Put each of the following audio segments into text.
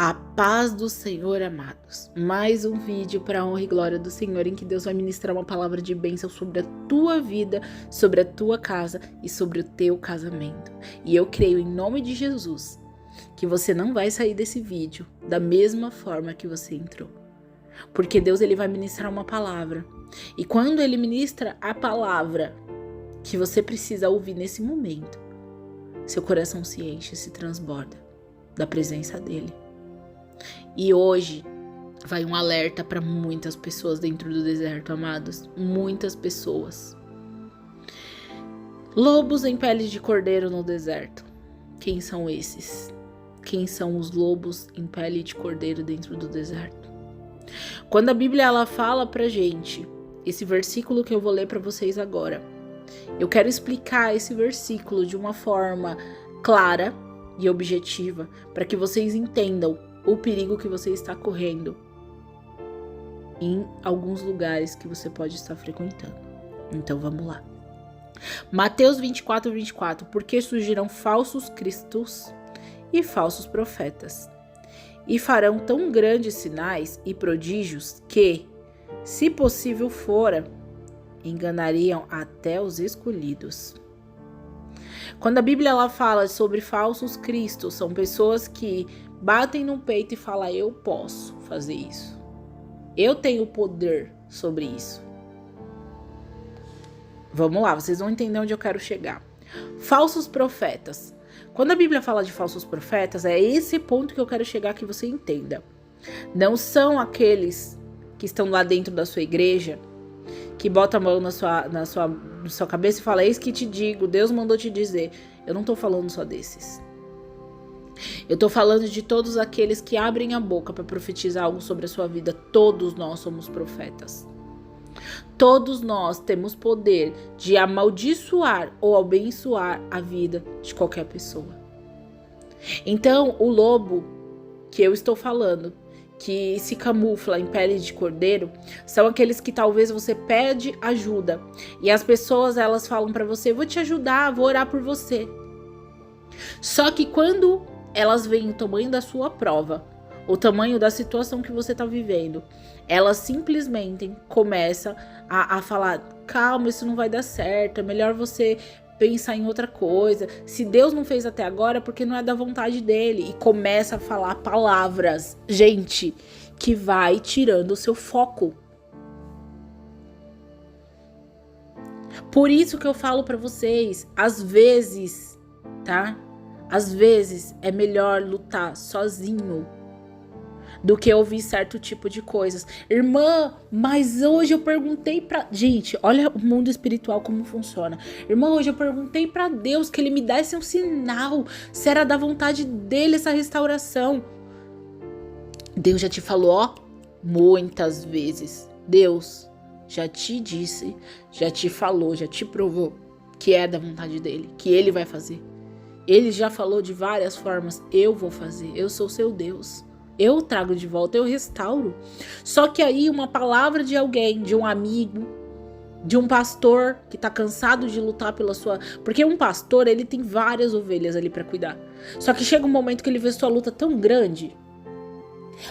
A paz do Senhor, amados. Mais um vídeo para a honra e glória do Senhor, em que Deus vai ministrar uma palavra de bênção sobre a tua vida, sobre a tua casa e sobre o teu casamento. E eu creio em nome de Jesus que você não vai sair desse vídeo da mesma forma que você entrou. Porque Deus ele vai ministrar uma palavra. E quando ele ministra a palavra que você precisa ouvir nesse momento, seu coração se enche, se transborda da presença dele. E hoje vai um alerta para muitas pessoas dentro do deserto, amados. Muitas pessoas. Lobos em pele de cordeiro no deserto. Quem são esses? Quem são os lobos em pele de cordeiro dentro do deserto? Quando a Bíblia ela fala pra gente, esse versículo que eu vou ler para vocês agora, eu quero explicar esse versículo de uma forma clara e objetiva, para que vocês entendam o perigo que você está correndo em alguns lugares que você pode estar frequentando. Então vamos lá. Mateus 24:24. Porque surgirão falsos cristos e falsos profetas, e farão tão grandes sinais e prodígios que, se possível fora, enganariam até os escolhidos. Quando a Bíblia ela fala sobre falsos cristos, são pessoas que batem no peito e falam: eu posso fazer isso, eu tenho poder sobre isso. Vamos lá, vocês vão entender onde eu quero chegar. Falsos profetas. Quando a Bíblia fala de falsos profetas, é esse ponto que eu quero chegar, que você entenda. Não são aqueles que estão lá dentro da sua igreja, que bota a mão na sua cabeça e fala: eis que te digo, Deus mandou te dizer. Eu não tô falando só desses. Eu tô falando de todos aqueles que abrem a boca para profetizar algo sobre a sua vida. Todos nós somos profetas. Todos nós temos poder de amaldiçoar ou abençoar a vida de qualquer pessoa. Então, o lobo que eu estou falando, que se camufla em pele de cordeiro, são aqueles que talvez você pede ajuda e as pessoas elas falam para você: vou te ajudar, vou orar por você. Só que quando elas veem o tamanho da sua prova, o tamanho da situação que você está vivendo, elas simplesmente começam a falar: calma, isso não vai dar certo, é melhor você pensar em outra coisa. Se Deus não fez até agora, porque não é da vontade dele. E começa a falar palavras, gente, que vai tirando o seu foco. Por isso que eu falo pra vocês, às vezes, tá? Às vezes é melhor lutar sozinho do que ouvir certo tipo de coisas. Irmã, mas hoje eu perguntei pra... Gente, olha o mundo espiritual como funciona. Irmã, hoje eu perguntei pra Deus que ele me desse um sinal, se era da vontade dele essa restauração. Deus já te falou, ó, muitas vezes. Deus já te disse, já te falou, já te provou que é da vontade dele, que ele vai fazer. Ele já falou de várias formas: eu vou fazer, eu sou seu Deus. Eu trago de volta, eu restauro. Só que aí uma palavra de alguém, de um amigo, de um pastor que tá cansado de lutar pela sua... Porque um pastor, ele tem várias ovelhas ali pra cuidar. Só que chega um momento que ele vê sua luta tão grande.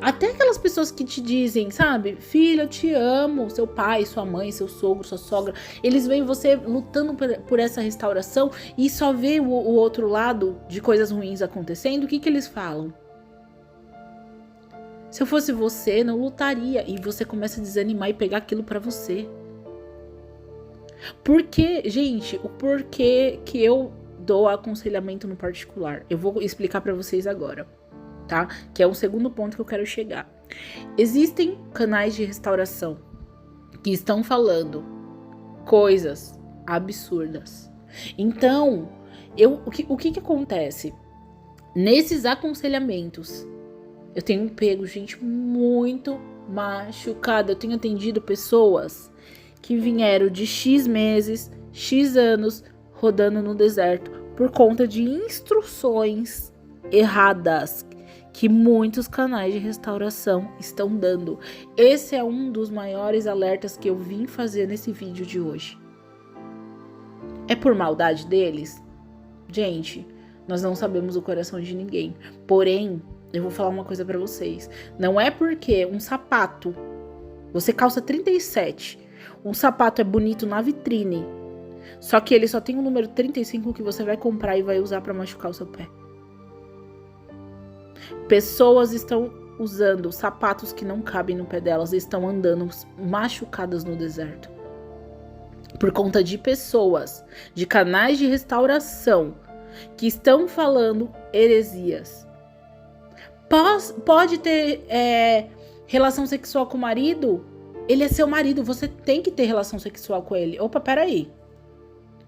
Até aquelas pessoas que te dizem, sabe: filha, eu te amo, seu pai, sua mãe, seu sogro, sua sogra, eles veem você lutando por essa restauração e só vê o outro lado de coisas ruins acontecendo. O que eles falam? Se eu fosse você, não lutaria. E você começa a desanimar e pegar aquilo pra você. Por que, gente, o porquê que eu dou aconselhamento no particular? Eu vou explicar pra vocês agora, tá? Que é o segundo ponto que eu quero chegar. Existem canais de restauração que estão falando coisas absurdas. Então, o que acontece? Nesses aconselhamentos, eu tenho pego gente muito machucada. Eu tenho atendido pessoas que vieram de X meses, X anos rodando no deserto por conta de instruções erradas que muitos canais de restauração estão dando. Esse é um dos maiores alertas que eu vim fazer nesse vídeo de hoje. É por maldade deles? Gente, nós não sabemos o coração de ninguém. Porém, eu vou falar uma coisa pra vocês. Não é porque um sapato, você calça 37, um sapato é bonito na vitrine, só que ele só tem o número 35 que você vai comprar e vai usar pra machucar o seu pé. Pessoas estão usando sapatos que não cabem no pé delas e estão andando machucadas no deserto. Por conta de pessoas, de canais de restauração, que estão falando heresias. Pode ter relação sexual com o marido? Ele é seu marido, você tem que ter relação sexual com ele. Opa, peraí.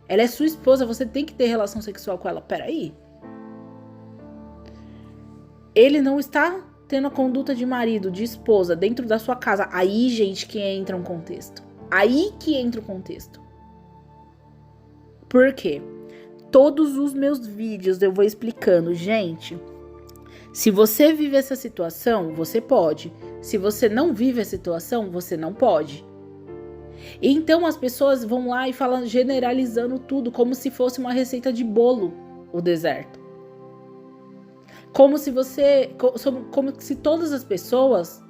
Ela é sua esposa, você tem que ter relação sexual com ela. Peraí. Ele não está tendo a conduta de marido, de esposa, dentro da sua casa. Aí, gente, que entra um contexto. Aí que entra o contexto. Por quê? Todos os meus vídeos eu vou explicando. Gente, se você vive essa situação, você pode. Se você não vive a situação, você não pode. Então as pessoas vão lá e falam, generalizando tudo, como se fosse uma receita de bolo, o deserto. Como se todas as pessoas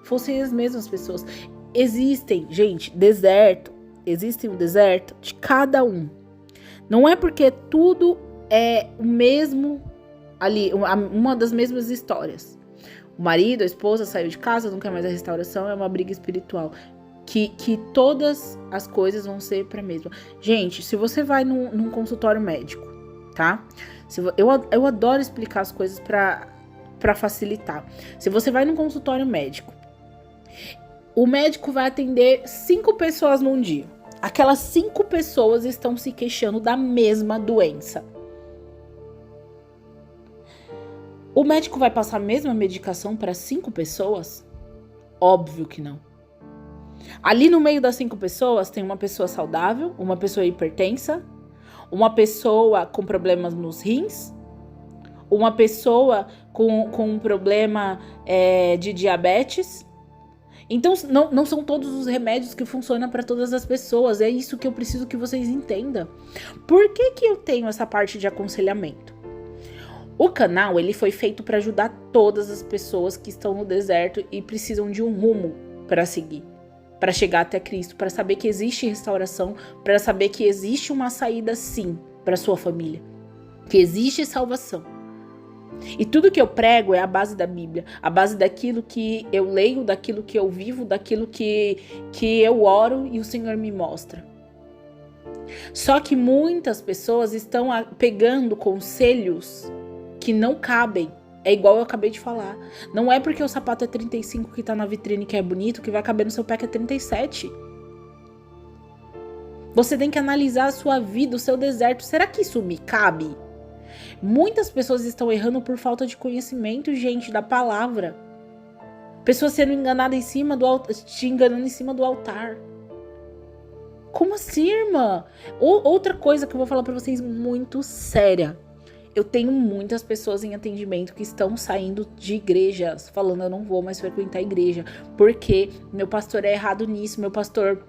fossem as mesmas pessoas. Existem, gente, existe um deserto de cada um. Não é porque tudo é o mesmo ali, uma das mesmas histórias. O marido, a esposa saiu de casa, não quer mais a restauração, é uma briga espiritual. Que todas as coisas vão ser para a mesma. Gente, se você vai num consultório médico, tá? Eu adoro explicar as coisas para facilitar. Se você vai num consultório médico, o médico vai atender 5 pessoas num dia. Aquelas 5 pessoas estão se queixando da mesma doença. O médico vai passar a mesma medicação para 5 pessoas? Óbvio que não. Ali no meio das 5 pessoas tem uma pessoa saudável, uma pessoa hipertensa, uma pessoa com problemas nos rins, uma pessoa com um problema de diabetes. Então, não são todos os remédios que funcionam para todas as pessoas. É isso que eu preciso que vocês entendam. Por que eu tenho essa parte de aconselhamento? O canal, ele foi feito para ajudar todas as pessoas que estão no deserto e precisam de um rumo para seguir, para chegar até Cristo, para saber que existe restauração, para saber que existe uma saída sim para sua família, que existe salvação. E tudo que eu prego é a base da Bíblia, a base daquilo que eu leio, daquilo que eu vivo, daquilo que eu oro e o Senhor me mostra. Só que muitas pessoas estão pegando conselhos que não cabem. É igual eu acabei de falar. Não é porque o sapato é 35 que tá na vitrine que é bonito que vai caber no seu pé que é 37. Você tem que analisar a sua vida, o seu deserto. Será que isso me cabe? Muitas pessoas estão errando por falta de conhecimento, gente, da palavra. Pessoas sendo enganadas te enganando em cima do altar. Como assim, irmã? Outra coisa que eu vou falar pra vocês muito séria. Eu tenho muitas pessoas em atendimento que estão saindo de igrejas, falando eu não vou mais frequentar a igreja, porque meu pastor é errado nisso, meu pastor,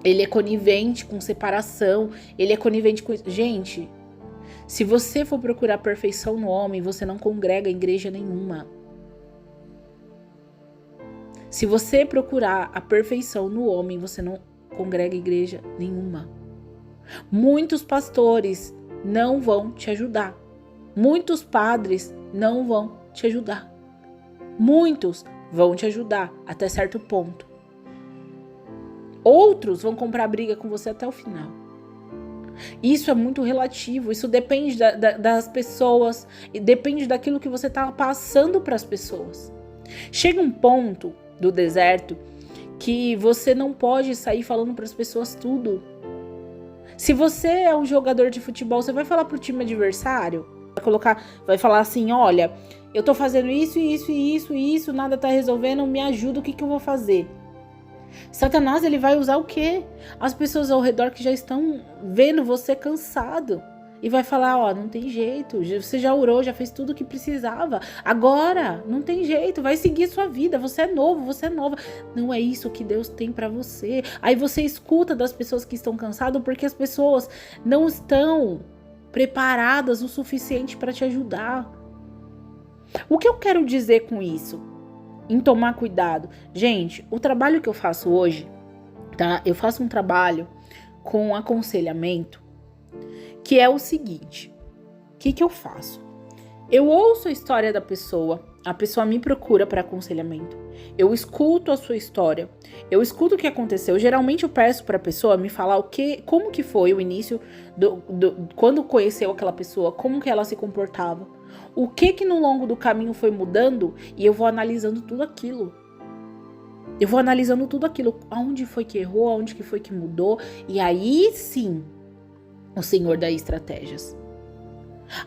ele é conivente com separação, ele é conivente com... Gente, se você for procurar perfeição no homem, você não congrega em igreja nenhuma. Se você procurar a perfeição no homem, você não congrega em igreja nenhuma. Muitos pastores não vão te ajudar. Muitos padres não vão te ajudar. Muitos vão te ajudar até certo ponto. Outros vão comprar briga com você até o final. Isso é muito relativo. Isso depende das pessoas. E depende daquilo que você está passando para as pessoas. Chega um ponto do deserto que você não pode sair falando para as pessoas tudo. Se você é um jogador de futebol, você vai falar pro time adversário? Vai falar assim, olha, eu tô fazendo isso, nada tá resolvendo, me ajuda, o que eu vou fazer? Satanás, ele vai usar o quê? As pessoas ao redor que já estão vendo você cansado. E vai falar, ó, não tem jeito, você já orou, já fez tudo o que precisava. Agora, não tem jeito, vai seguir sua vida, você é novo, você é nova. Não é isso que Deus tem pra você. Aí você escuta das pessoas que estão cansadas porque as pessoas não estão preparadas o suficiente para te ajudar. O que eu quero dizer com isso? Em tomar cuidado. Gente, o trabalho que eu faço hoje, tá? Eu faço um trabalho com aconselhamento, que é o seguinte. O que eu faço? Eu ouço a história da pessoa, a pessoa me procura para aconselhamento. Eu escuto a sua história, eu escuto o que aconteceu. Geralmente eu peço para a pessoa me falar como que foi o início, quando conheceu aquela pessoa, como que ela se comportava. O que no longo do caminho foi mudando, e eu vou analisando tudo aquilo. Aonde foi que errou, aonde que foi que mudou. E aí sim, o Senhor dá estratégias.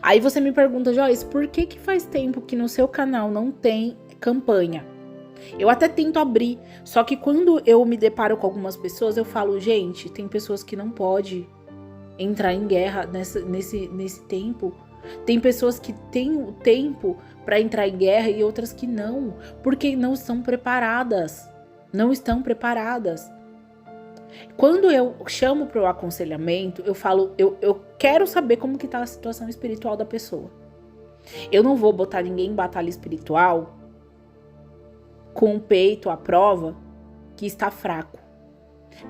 Aí você me pergunta, Joyce, por que faz tempo que no seu canal não tem campanha? Eu até tento abrir, só que quando eu me deparo com algumas pessoas, eu falo, gente, tem pessoas que não podem entrar em guerra nesse tempo. Tem pessoas que têm o tempo para entrar em guerra e outras que não, porque não estão preparadas. Não estão preparadas. Quando eu chamo para o aconselhamento, eu falo, eu quero saber como que tá a situação espiritual da pessoa. Eu não vou botar ninguém em batalha espiritual com o peito à prova que está fraco.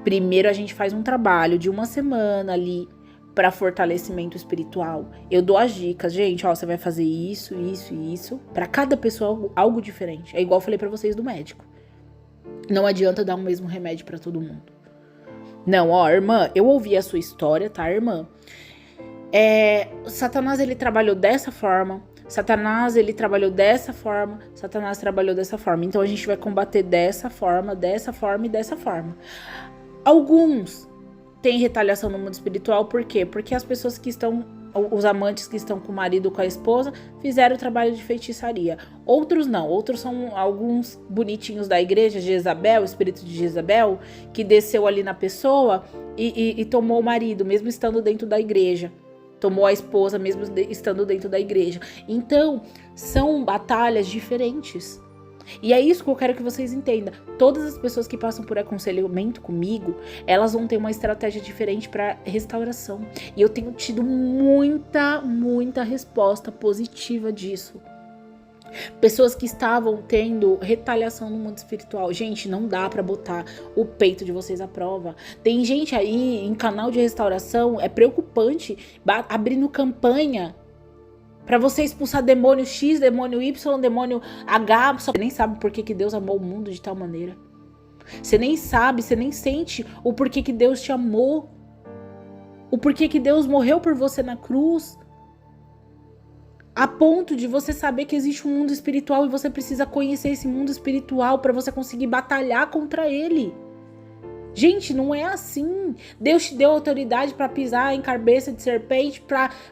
Primeiro a gente faz um trabalho de uma semana ali para fortalecimento espiritual. Eu dou as dicas, gente, ó, você vai fazer isso, isso e isso. Para cada pessoa algo diferente. É igual eu falei para vocês do médico. Não adianta dar o mesmo remédio para todo mundo. Não, ó, irmã, eu ouvi a sua história, tá, irmã? Satanás, ele trabalhou dessa forma. Satanás, ele trabalhou dessa forma. Satanás trabalhou dessa forma. Então, a gente vai combater dessa forma e dessa forma. Alguns têm retaliação no mundo espiritual, por quê? Porque as pessoas que estão, os amantes que estão com o marido ou com a esposa, fizeram o trabalho de feitiçaria. Outros não, outros são alguns bonitinhos da igreja, Jezabel, o espírito de Jezabel, que desceu ali na pessoa e tomou o marido, mesmo estando dentro da igreja. Tomou a esposa, mesmo estando dentro da igreja. Então, são batalhas diferentes. E é isso que eu quero que vocês entendam. Todas as pessoas que passam por aconselhamento comigo, elas vão ter uma estratégia diferente para restauração. E eu tenho tido muita resposta positiva disso. Pessoas que estavam tendo retaliação no mundo espiritual. Gente, não dá pra botar o peito de vocês à prova. Tem gente aí em canal de restauração, é preocupante, abrindo campanha pra você expulsar demônio X, demônio Y, demônio H. Você nem sabe por que Deus amou o mundo de tal maneira. Você nem sabe, você nem sente o porquê que Deus te amou. O porquê que Deus morreu por você na cruz. A ponto de você saber que existe um mundo espiritual e você precisa conhecer esse mundo espiritual para você conseguir batalhar contra ele. Gente, não é assim. Deus te deu autoridade para pisar em cabeça de serpente,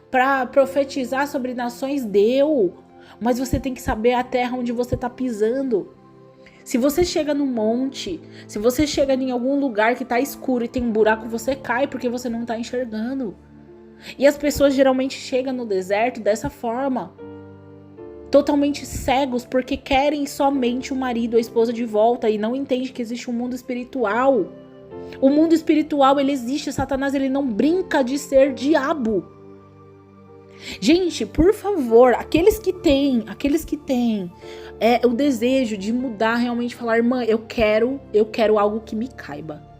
para profetizar sobre nações, deu. Mas você tem que saber a terra onde você está pisando. Se você chega no monte, se você chega em algum lugar que está escuro e tem um buraco, você cai porque você não está enxergando. E as pessoas geralmente chegam no deserto dessa forma, totalmente cegos, porque querem somente o marido ou a esposa de volta e não entendem que existe um mundo espiritual. O mundo espiritual, ele existe. Satanás, ele não brinca de ser diabo. Gente, por favor, aqueles que têm o desejo de mudar, realmente falar, irmã, eu quero algo que me caiba.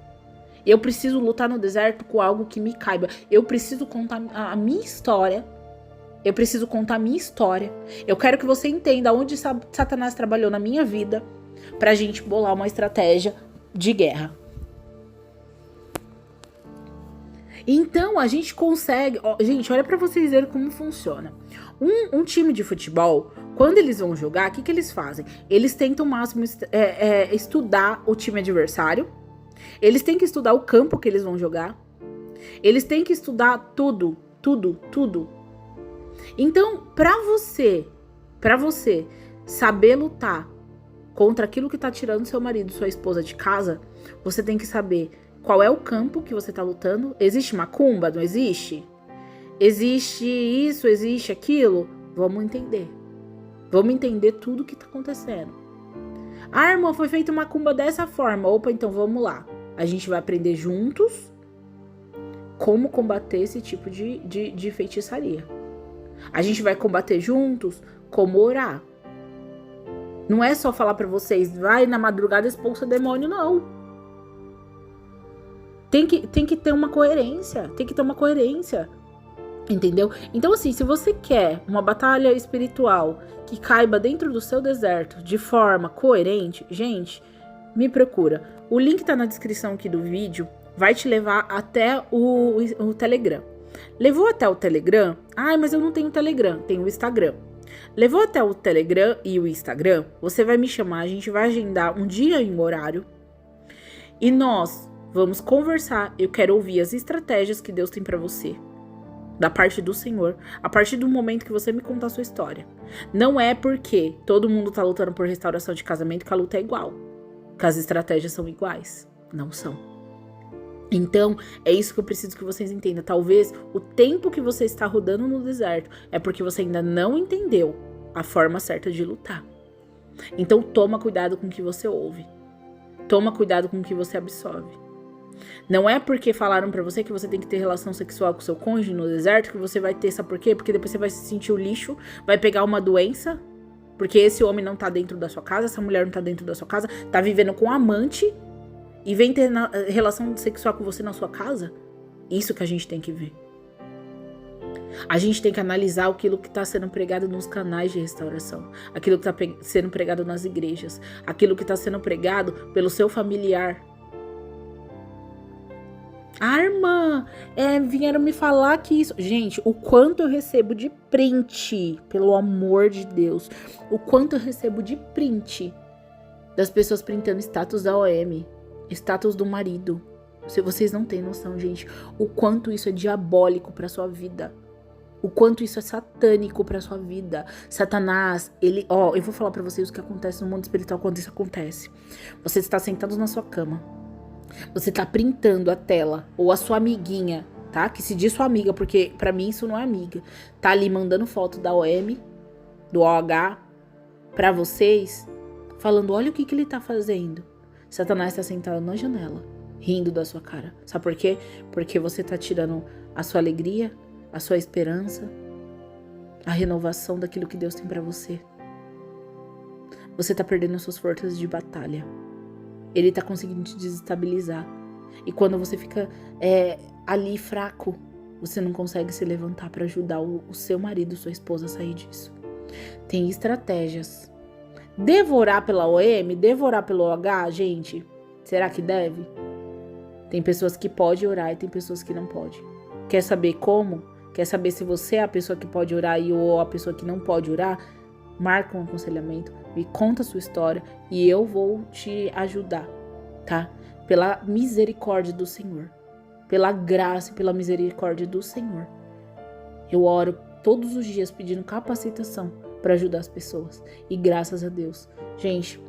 Eu preciso lutar no deserto com algo que me caiba. Eu preciso contar a minha história. Eu quero que você entenda onde Satanás trabalhou na minha vida pra gente bolar uma estratégia de guerra. Então, a gente consegue... gente, olha pra vocês verem como funciona. Um time de futebol, quando eles vão jogar, o que eles fazem? Eles tentam ao máximo estudar o time adversário. Eles têm que estudar o campo que eles vão jogar. Eles têm que estudar tudo. Então, pra você saber lutar contra aquilo que tá tirando seu marido, sua esposa de casa, você tem que saber qual é o campo que você tá lutando. Existe macumba? Não existe? Existe isso? Existe aquilo? Vamos entender. Vamos entender tudo que tá acontecendo. Ah, irmã, foi feita macumba dessa forma. Opa, então vamos lá. A gente vai aprender juntos como combater esse tipo de feitiçaria. A gente vai combater juntos como orar. Não é só falar pra vocês, vai na madrugada expulsa demônio, não. Tem que ter uma coerência. Tem que ter uma coerência. Entendeu? Então, assim, se você quer uma batalha espiritual que caiba dentro do seu deserto de forma coerente, gente, me procura. O link tá na descrição aqui do vídeo, vai te levar até o Telegram. Levou até o Telegram? Ai, mas eu não tenho Telegram, tenho o Instagram. Levou até o Telegram e o Instagram, você vai me chamar, a gente vai agendar um dia e um horário e nós vamos conversar. Eu quero ouvir as estratégias que Deus tem pra você. Da parte do Senhor, a partir do momento que você me contar a sua história. Não é porque todo mundo tá lutando por restauração de casamento que a luta é igual, que as estratégias são iguais. Não são. Então, é isso que eu preciso que vocês entendam. Talvez o tempo que você está rodando no deserto é porque você ainda não entendeu a forma certa de lutar. Então, toma cuidado com o que você ouve. Toma cuidado com o que você absorve. Não é porque falaram pra você que você tem que ter relação sexual com seu cônjuge no deserto que você vai ter, sabe por quê? Porque depois você vai se sentir o lixo, vai pegar uma doença, porque esse homem não tá dentro da sua casa, essa mulher não tá dentro da sua casa, tá vivendo com um amante e vem ter relação sexual com você na sua casa. Isso que a gente tem que ver. A gente tem que analisar aquilo que está sendo pregado nos canais de restauração, aquilo que está sendo pregado nas igrejas, aquilo que está sendo pregado pelo seu familiar. Irmã, vieram me falar que isso... Gente, o quanto eu recebo de print, pelo amor de Deus. O quanto eu recebo de print das pessoas printando status da OM, status do marido. Se vocês não têm noção, gente, o quanto isso é diabólico pra sua vida. O quanto isso é satânico pra sua vida. Satanás, ele... eu vou falar pra vocês o que acontece no mundo espiritual quando isso acontece. Você está sentado na sua cama. Você tá printando a tela, ou a sua amiguinha, tá? Que se diz sua amiga, porque pra mim isso não é amiga. Tá ali mandando foto da OM, do OH, pra vocês, falando, olha o que ele tá fazendo. Satanás tá sentado na janela, rindo da sua cara. Sabe por quê? Porque você tá tirando a sua alegria, a sua esperança, a renovação daquilo que Deus tem pra você. Você tá perdendo as suas forças de batalha. Ele tá conseguindo te desestabilizar. E quando você fica ali fraco, você não consegue se levantar para ajudar o seu marido, sua esposa a sair disso. Tem estratégias. Devorar pela OM, devorar pelo OH, gente, será que deve? Tem pessoas que podem orar e tem pessoas que não podem. Quer saber como? Quer saber se você é a pessoa que pode orar ou a pessoa que não pode orar? Marca um aconselhamento, me conta a sua história e eu vou te ajudar, tá? Pela misericórdia do Senhor, pela graça e pela misericórdia do Senhor. Eu oro todos os dias pedindo capacitação para ajudar as pessoas e graças a Deus. Gente,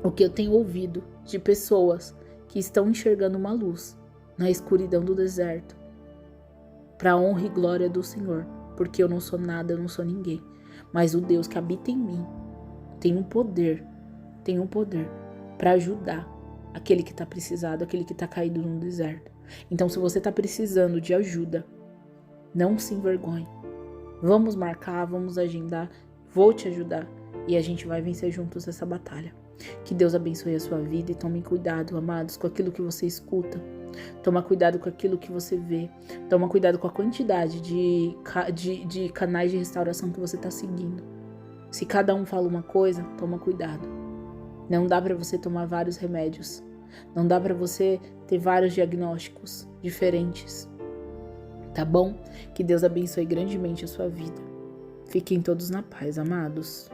o que eu tenho ouvido de pessoas que estão enxergando uma luz na escuridão do deserto, para honra e glória do Senhor, porque eu não sou nada, eu não sou ninguém. Mas o Deus que habita em mim tem um poder para ajudar aquele que está precisado, aquele que está caído no deserto. Então, se você está precisando de ajuda, não se envergonhe. Vamos marcar, vamos agendar, vou te ajudar e a gente vai vencer juntos essa batalha. Que Deus abençoe a sua vida e tome cuidado, amados, com aquilo que você escuta. Toma cuidado com aquilo que você vê. Toma cuidado com a quantidade de canais de restauração que você está seguindo. Se cada um fala uma coisa, toma cuidado. Não dá para você tomar vários remédios. Não dá para você ter vários diagnósticos diferentes. Tá bom? Que Deus abençoe grandemente a sua vida. Fiquem todos na paz, amados.